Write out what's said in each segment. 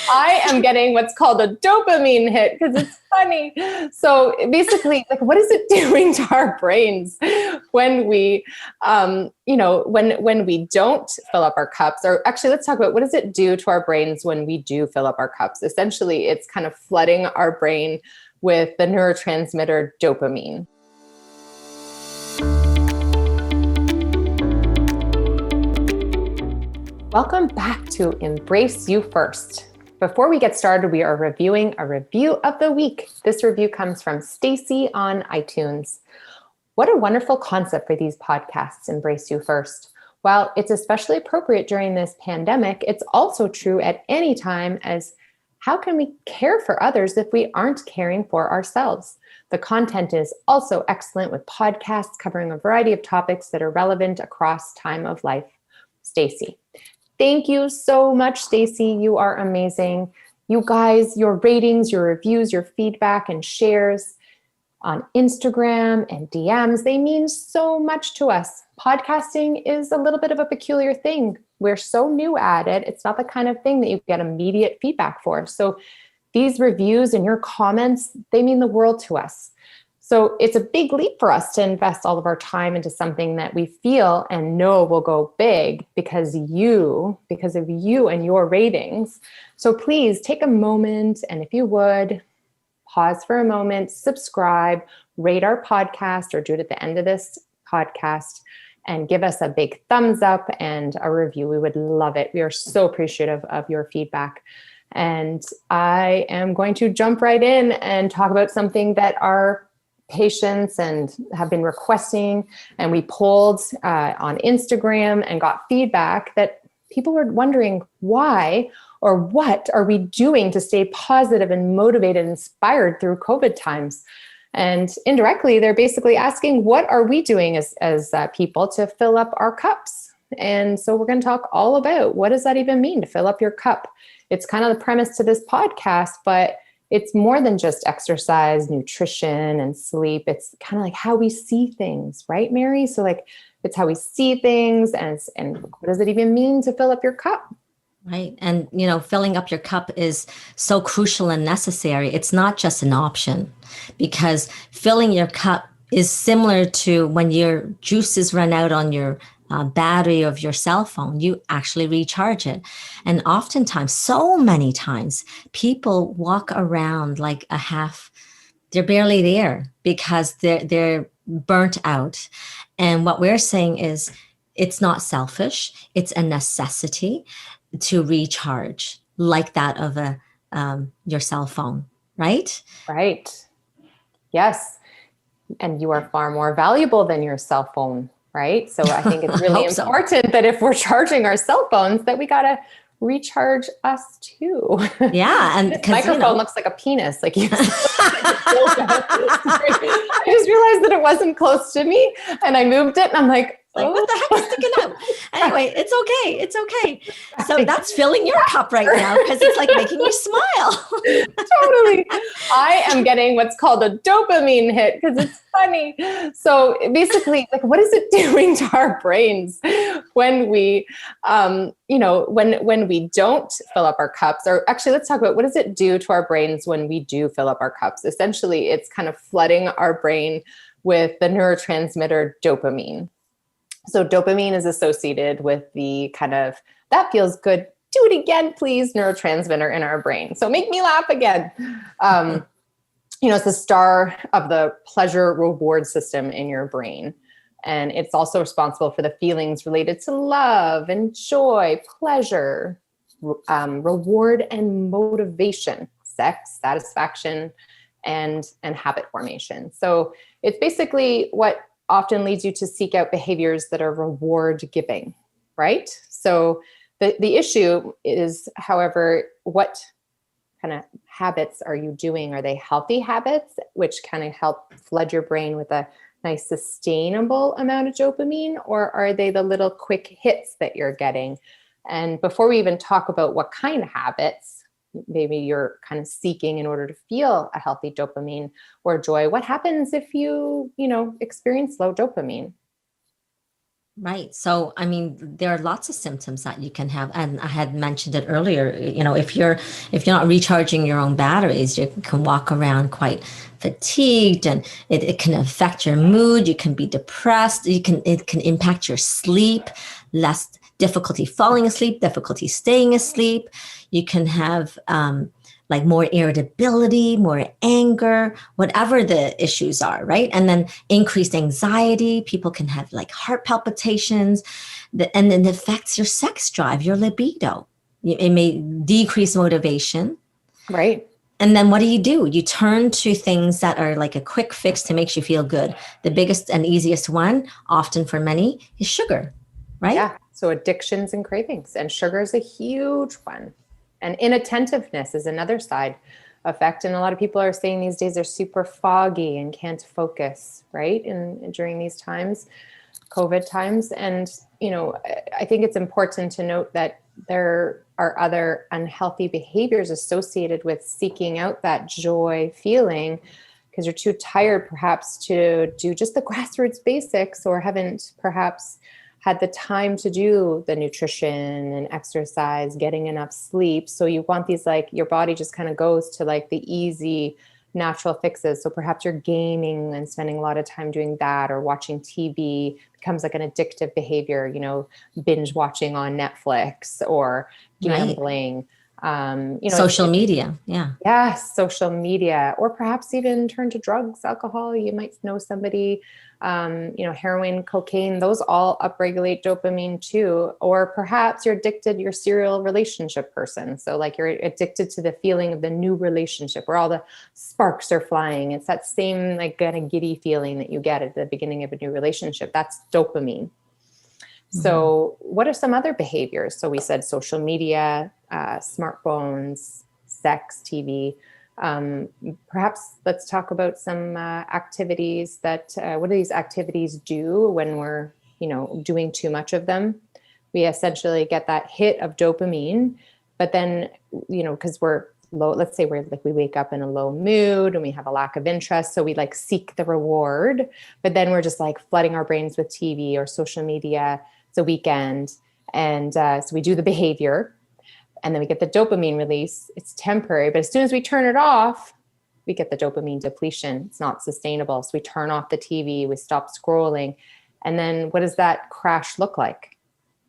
I am getting what's called a dopamine hit because it's funny. So basically, like, what is it doing to our brains when we, when we don't fill up our cups? Or actually, let's talk about what does it do to our brains when we do fill up our cups? Essentially, it's kind of flooding our brain with the neurotransmitter dopamine. Welcome back to Embrace You First. Before we get started, we are reviewing a review of the week. This review comes from Stacy on iTunes. What a wonderful concept for these podcasts, Embrace You First. While it's especially appropriate during this pandemic, it's also true at any time, as how can we care for others if we aren't caring for ourselves? The content is also excellent, with podcasts covering a variety of topics that are relevant across time of life. Stacy. Thank you so much, Stacy. You are amazing. You guys, your ratings, your reviews, your feedback and shares on Instagram and DMs, they mean so much to us. Podcasting is a little bit of a peculiar thing. We're so new at it. It's not the kind of thing that you get immediate feedback for. So these reviews and your comments, they mean the world to us. So it's a big leap for us to invest all of our time into something that we feel and know will go big because of you and your ratings. So please take a moment, and if you would, pause for a moment, subscribe, rate our podcast, or do it at the end of this podcast, and give us a big thumbs up and a review. We would love it. We are so appreciative of your feedback. And I am going to jump right in and talk about something that our patients and have been requesting, and we polled on Instagram and got feedback that people were wondering why or what are we doing to stay positive and motivated and inspired through COVID times. And indirectly, they're basically asking, what are we doing as people to fill up our cups? And so we're going to talk all about what does that even mean to fill up your cup. It's kind of the premise to this podcast, but it's more than just exercise, nutrition, and sleep. It's kind of like how we see things, right, Mary? So like, it's how we see things, and what does it even mean to fill up your cup? Right. And, filling up your cup is so crucial and necessary. It's not just an option, because filling your cup is similar to when your juices run out on your battery of your cell phone. You actually recharge it. And oftentimes, so many times, people walk around like they're barely there because they're burnt out. And what we're saying is, it's not selfish. It's a necessity to recharge, like that of your cell phone, right? Right. Yes. And you are far more valuable than your cell phone, right? So I think it's really important that if we're charging our cell phones, that we got to recharge us too. Yeah. And this microphone looks like a penis. Like I just realized that it wasn't close to me, and I moved it, and I'm like, what the heck is sticking out? Anyway, it's okay. It's okay. So that's filling your cup right now, because it's like making you smile. Totally. I am getting what's called a dopamine hit because it's funny. So basically, like, what is it doing to our brains when we, when we don't fill up our cups? Or actually, let's talk about what does it do to our brains when we do fill up our cups? Essentially, it's kind of flooding our brain with the neurotransmitter dopamine. So dopamine is associated with the kind of, that feels good, do it again, please, neurotransmitter in our brain. So make me laugh again. It's the star of the pleasure reward system in your brain. And it's also responsible for the feelings related to love and joy, pleasure, reward and motivation, sex, satisfaction, and habit formation. So it's basically what often leads you to seek out behaviors that are reward giving, right? So the issue is, however, what kind of habits are you doing? Are they healthy habits, which kind of help flood your brain with a nice sustainable amount of dopamine, or are they the little quick hits that you're getting? And before we even talk about what kind of habits maybe you're kind of seeking in order to feel a healthy dopamine or joy, what happens if you experience low dopamine? Right. So, I mean, there are lots of symptoms that you can have, and I had mentioned it earlier. If you're not recharging your own batteries, you can walk around quite fatigued, and it can affect your mood. You can be depressed. It can impact your sleep, less difficulty falling asleep, difficulty staying asleep. You can have like more irritability, more anger, whatever the issues are, right? And then increased anxiety. People can have like heart palpitations, and then it affects your sex drive, your libido. It may decrease motivation. Right. And then what do? You turn to things that are like a quick fix to make you feel good. The biggest and easiest one, often for many, is sugar, right? Yeah. So addictions and cravings, and sugar is a huge one. And inattentiveness is another side effect. And a lot of people are saying these days they're super foggy and can't focus, right? And during these times, COVID times. And, I think it's important to note that there are other unhealthy behaviors associated with seeking out that joy feeling, because you're too tired perhaps to do just the grassroots basics, or haven't perhaps had the time to do the nutrition and exercise, getting enough sleep. So you want these, like, your body just kind of goes to like the easy natural fixes. So perhaps you're gaming and spending a lot of time doing that, or watching TV becomes like an addictive behavior, binge watching on Netflix, or Right. gambling. Social media. Yeah. Yes, social media, or perhaps even turn to drugs, alcohol. You might know somebody, heroin, cocaine, those all upregulate dopamine too. Or perhaps you're addicted, you're a serial relationship person. So like you're addicted to the feeling of the new relationship where all the sparks are flying. It's that same like kind of giddy feeling that you get at the beginning of a new relationship. That's dopamine. Mhm. So, what are some other behaviors? So, we said social media, smartphones, sex, TV. Perhaps let's talk about some activities that, what do these activities do when we're, doing too much of them? We essentially get that hit of dopamine, but then, because we're low, let's say we wake up in a low mood and we have a lack of interest. So we like seek the reward, but then we're just like flooding our brains with TV or social media. It's a weekend. And so we do the behavior, and then we get the dopamine release. It's temporary, but as soon as we turn it off, we get the dopamine depletion. It's not sustainable. So we turn off the TV, we stop scrolling. And then what does that crash look like?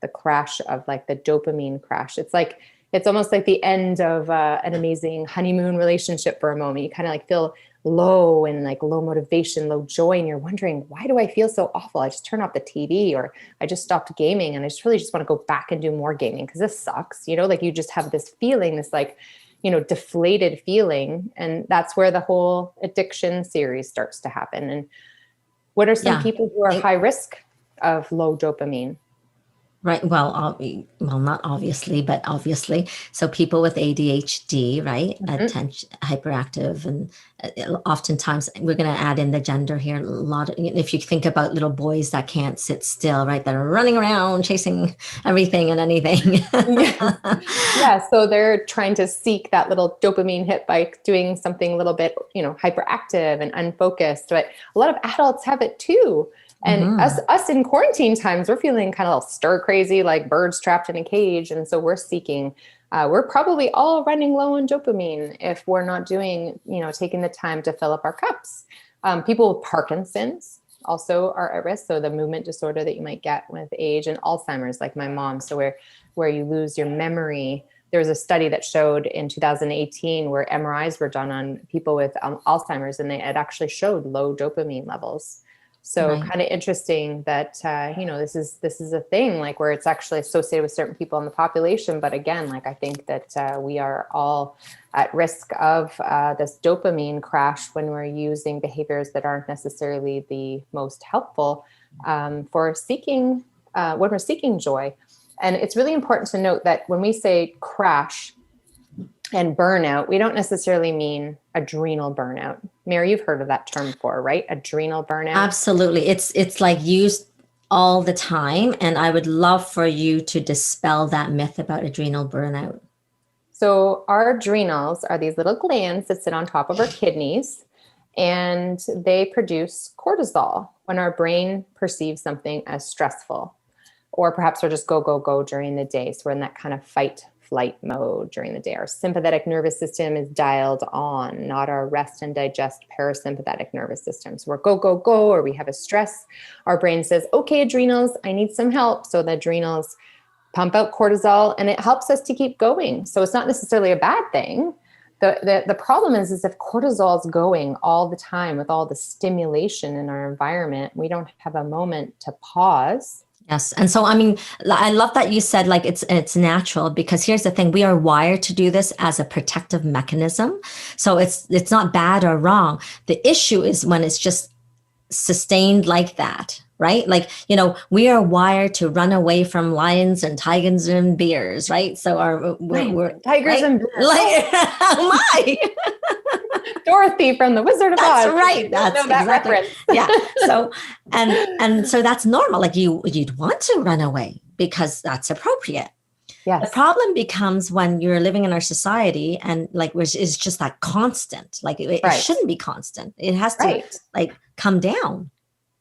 The crash of like the dopamine crash. It's almost like the end of an amazing honeymoon relationship for a moment. You kind of like feel low and like low motivation, low joy. And you're wondering, why do I feel so awful? I just turn off the TV, or I just stopped gaming and I just really just want to go back and do more gaming because this sucks. Like you just have this feeling, this like, deflated feeling. And that's where the whole addiction series starts to happen. And what are some Yeah. people who are high risk of low dopamine? Right. Well, not obviously, but obviously. So people with ADHD, right? Mhm. Attention, hyperactive, and oftentimes we're going to add in the gender here. A lot of, if you think about little boys that can't sit still, right? That are running around chasing everything and anything. Yeah. Yeah. So they're trying to seek that little dopamine hit by doing something a little bit, hyperactive and unfocused. But a lot of adults have it too. And us, Hmm. us in quarantine times, we're feeling kind of stir crazy, like birds trapped in a cage. And so we're seeking, we're probably all running low on dopamine if we're not doing, taking the time to fill up our cups. People with Parkinson's also are at risk. So the movement disorder that you might get with age, and Alzheimer's, like my mom. So where you lose your memory. There was a study that showed in 2018 where MRIs were done on people with Alzheimer's, and it actually showed low dopamine levels. So Right. kind of interesting that this is a thing, like where it's actually associated with certain people in the population. But again, like I think that we are all at risk of this dopamine crash when we're using behaviors that aren't necessarily the most helpful for seeking when we're seeking joy. And it's really important to note that when we say crash and burnout, we don't necessarily mean adrenal burnout. Mary, you've heard of that term before, right? Adrenal burnout. Absolutely. It's like used all the time. And I would love for you to dispel that myth about adrenal burnout. So our adrenals are these little glands that sit on top of our kidneys. and they produce cortisol when our brain perceives something as stressful, or perhaps we're just go, go, go during the day. So we're in that kind of fight flight mode during the day. Our sympathetic nervous system is dialed on, not our rest and digest parasympathetic nervous system. So we're go, go, go, or we have a stress. Our brain says, okay, adrenals, I need some help. So the adrenals pump out cortisol and it helps us to keep going. So it's not necessarily a bad thing. The problem is if cortisol is going all the time with all the stimulation in our environment, we don't have a moment to pause. Yes. And so, I mean, I love that you said like it's natural, because here's the thing, we are wired to do this as a protective mechanism. So it's not bad or wrong. The issue is when it's just sustained like that, right? Like, we are wired to run away from lions and tigers and bears, right? So we're tigers, right? And bears. Like, oh my. Dorothy from the Wizard of Oz. That's right. That's exactly reference. Yeah. So and so that's normal. Like you'd want to run away because that's appropriate. Yes. The problem becomes when you're living in our society and like which is just that constant. Like it shouldn't be constant. It has to like come down.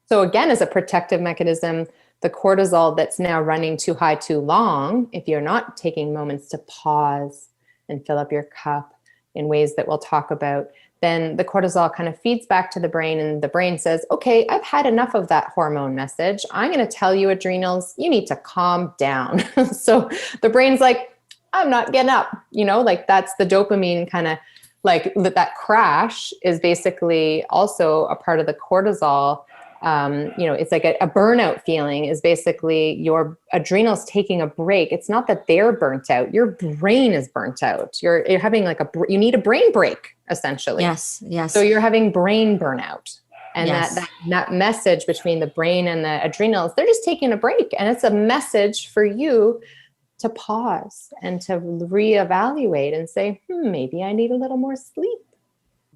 So again, as a protective mechanism, the cortisol that's now running too high too long, if you're not taking moments to pause and fill up your cup in ways that we'll talk about, then the cortisol kind of feeds back to the brain, and the brain says, okay, I've had enough of that hormone message. I'm going to tell you, adrenals, you need to calm down. So the brain's like, I'm not getting up, like that's the dopamine kind of like that crash is basically also a part of the cortisol. It's like a burnout feeling is basically your adrenals taking a break. It's not that they're burnt out. Your brain is burnt out. You're having you need a brain break essentially. Yes. Yes. So you're having brain burnout, and yes. that message between the brain and the adrenals, they're just taking a break, and it's a message for you to pause and to reevaluate and say, maybe I need a little more sleep.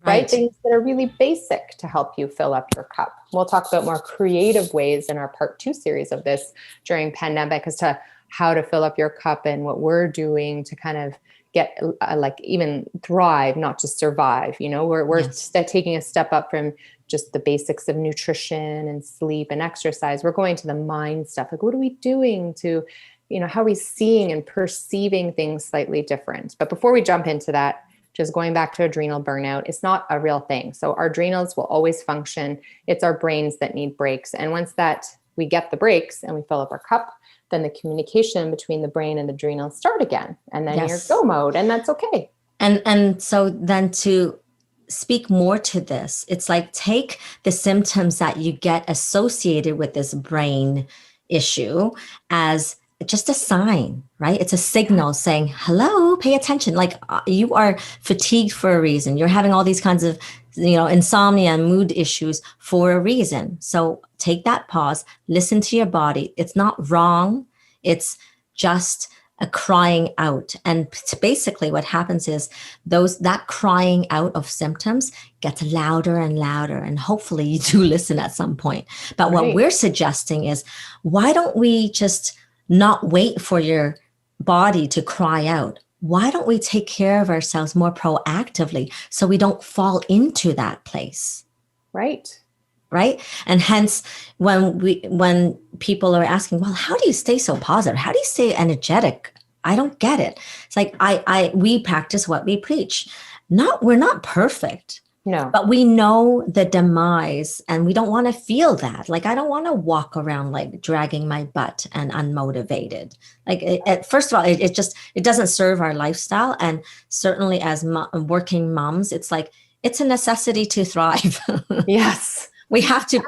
Right? Things that are really basic to help you fill up your cup. We'll talk about more creative ways in our part 2 series of this during pandemic as to how to fill up your cup and what we're doing to kind of get even thrive, not just survive. We're taking a step up from just the basics of nutrition and sleep and exercise. We're going to the mind stuff. Like, what are we doing to, how are we seeing and perceiving things slightly different? But before we jump into that, just going back to adrenal burnout, it's not a real thing. So our adrenals will always function. It's our brains that need breaks. And once we get the breaks and we fill up our cup, then the communication between the brain and the adrenals start again. And then you're go mode, and that's okay. And so then to speak more to this, it's like take the symptoms that you get associated with this brain issue as just a sign, right? It's a signal saying, hello, pay attention. Like you are fatigued for a reason. You're having all these kinds of, insomnia and mood issues for a reason. So take that pause, listen to your body. It's not wrong. It's just a crying out. And basically what happens is that crying out of symptoms gets louder and louder. And hopefully you do listen at some point. But what we're suggesting is, why don't we just not wait for your body to cry out? Why don't we take care of ourselves more proactively so we don't fall into that place? Right. And hence when people are asking, well, how do you stay so positive? How do you stay energetic? I don't get it. It's like we practice what we preach. We're not perfect. No. But we know the demise, and we don't want to feel that. Like, I don't want to walk around like dragging my butt and unmotivated. Like, first of all, it doesn't serve our lifestyle. And certainly as working moms, it's like, it's a necessity to thrive. Yes. We have to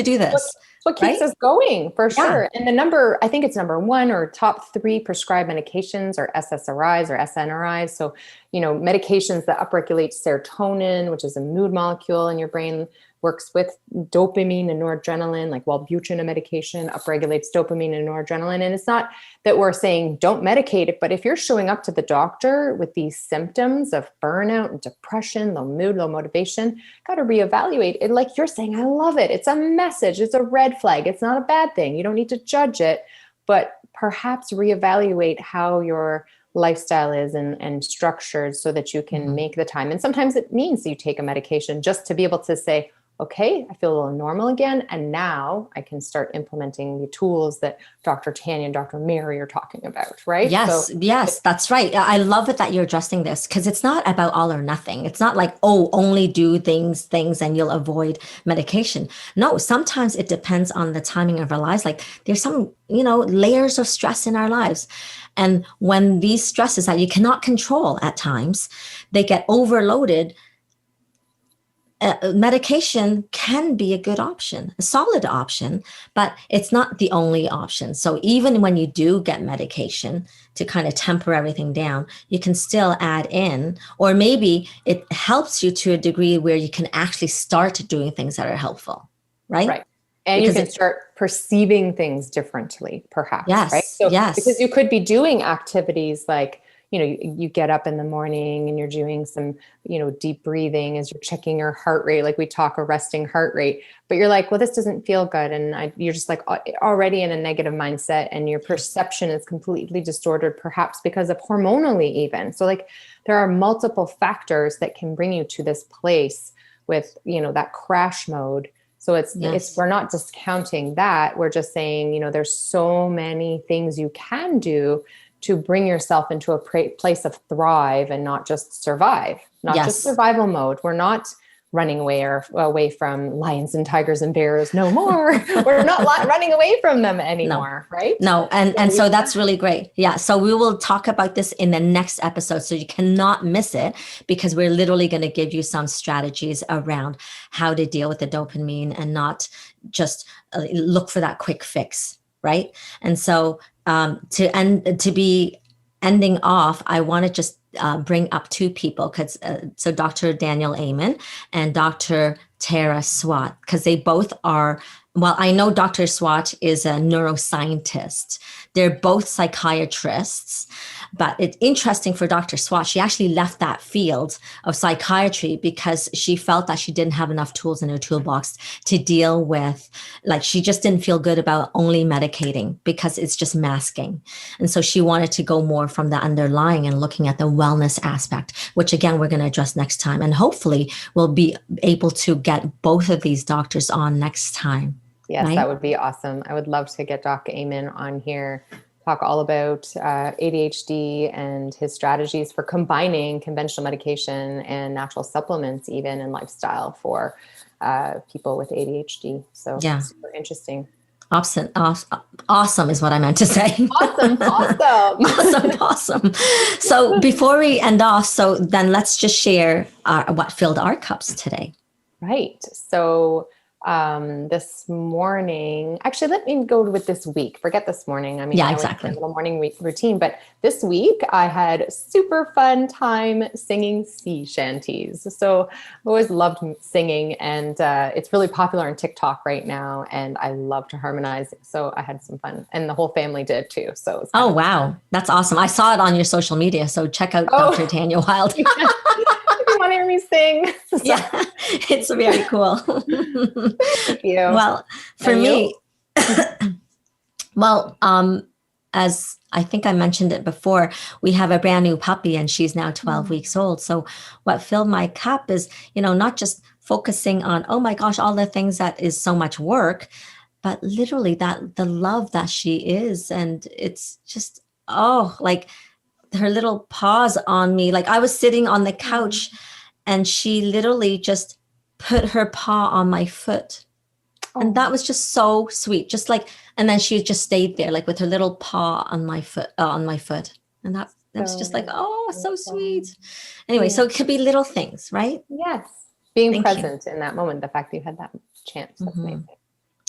do this. What keeps us going, for sure. And I think it's number 1 or top 3 prescribed medications are SSRIs or SNRIs. So, medications that upregulate serotonin, which is a mood molecule in your brain, works with dopamine and noradrenaline, like Wellbutrin, a medication, upregulates dopamine and noradrenaline. And it's not that we're saying don't medicate it, but if you're showing up to the doctor with these symptoms of burnout and depression, low mood, low motivation, got to reevaluate it. Like you're saying, I love it. It's a message. It's a red flag. It's not a bad thing. You don't need to judge it, but perhaps reevaluate how you're lifestyle is and structured so that you can make the time. And sometimes it means you take a medication just to be able to say, okay, I feel a little normal again. And now I can start implementing the tools that Dr. Tanya and Dr. Mary are talking about, right? Yes, that's right. I love it that you're addressing this because it's not about all or nothing. It's not like, oh, only do things and you'll avoid medication. No, sometimes it depends on the timing of our lives. Like there's some, layers of stress in our lives. And when these stresses that you cannot control at times, they get overloaded, medication can be a good option, a solid option, but it's not the only option. So even when you do get medication to kind of temper everything down, you can still add in, or maybe it helps you to a degree where you can actually start doing things that are helpful, right? Right. And because you can start perceiving things differently, perhaps, yes, right? So, yes. Because you could be doing activities like, you get up in the morning and you're doing some, deep breathing as you're checking your heart rate, like we talk a resting heart rate, but you're like, well, this doesn't feel good. And you're just like already in a negative mindset and your perception is completely distorted, perhaps because of hormonally even. So like there are multiple factors that can bring you to this place with, that crash mode. So it's we're not discounting that. We're just saying, there's so many things you can do to bring yourself into a place of thrive and not just survive, not just survival mode. We're not running away from lions and tigers and bears no more. We're not running away from them anymore, right? No, and so that's really great. Yeah, so we will talk about this in the next episode, so you cannot miss it because we're literally going to give you some strategies around how to deal with the dopamine and not just look for that quick fix, right? And so to be ending off, I want to just bring up two people because so Dr. Daniel Amen and Dr. Tara Swat, because they both are, well, I know Dr. Swat is a neuroscientist. They're both psychiatrists, but it's interesting for Dr. Swat. She actually left that field of psychiatry because she felt that she didn't have enough tools in her toolbox to deal with, like she just didn't feel good about only medicating because it's just masking. And so she wanted to go more from the underlying and looking at the wellness aspect, which again, we're going to address next time. And hopefully we'll be able to get both of these doctors on next time. Yes, right? That would be awesome. I would love to get Doc Amen on here, talk all about ADHD and his strategies for combining conventional medication and natural supplements, even in lifestyle for people with ADHD. So super interesting. Awesome is what I meant to say. Awesome. So before we end off, so then let's just share what filled our cups today. Right. So this morning, actually, let me go with this week. Forget this morning. I mean, exactly. A little morning routine, but this week I had super fun time singing sea shanties. So I always loved singing, and it's really popular on TikTok right now, and I love to harmonize. So I had some fun, and the whole family did too. So it was wow, that's awesome. I saw it on your social media. So check out Dr. Tanya Wild. If you want to hear me sing. Yeah, it's very cool. Thank you. Well, for me, as I think I mentioned it before, we have a brand new puppy and she's now 12 weeks old. So what filled my cup is, not just focusing on, oh my gosh, all the things that is so much work, but literally that the love that she is. And it's just, like her little paws on me. Like I was sitting on the couch and she literally just put her paw on my foot. And that was just so sweet. Just like, and then she just stayed there, like with her little paw on my foot, And that was just like, so sweet. Anyway, so it could be little things, right? Yes. Being present in that moment, the fact that you had that chance. That's amazing.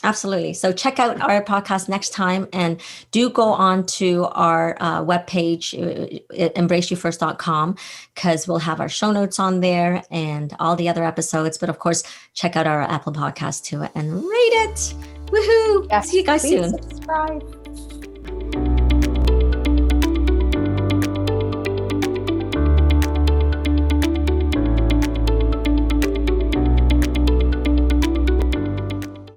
Absolutely. So check out our podcast next time and do go on to our webpage, embraceyoufirst.com, because we'll have our show notes on there and all the other episodes. But of course, check out our Apple podcast too and rate it. Woohoo. Yes, see you guys soon. Subscribe.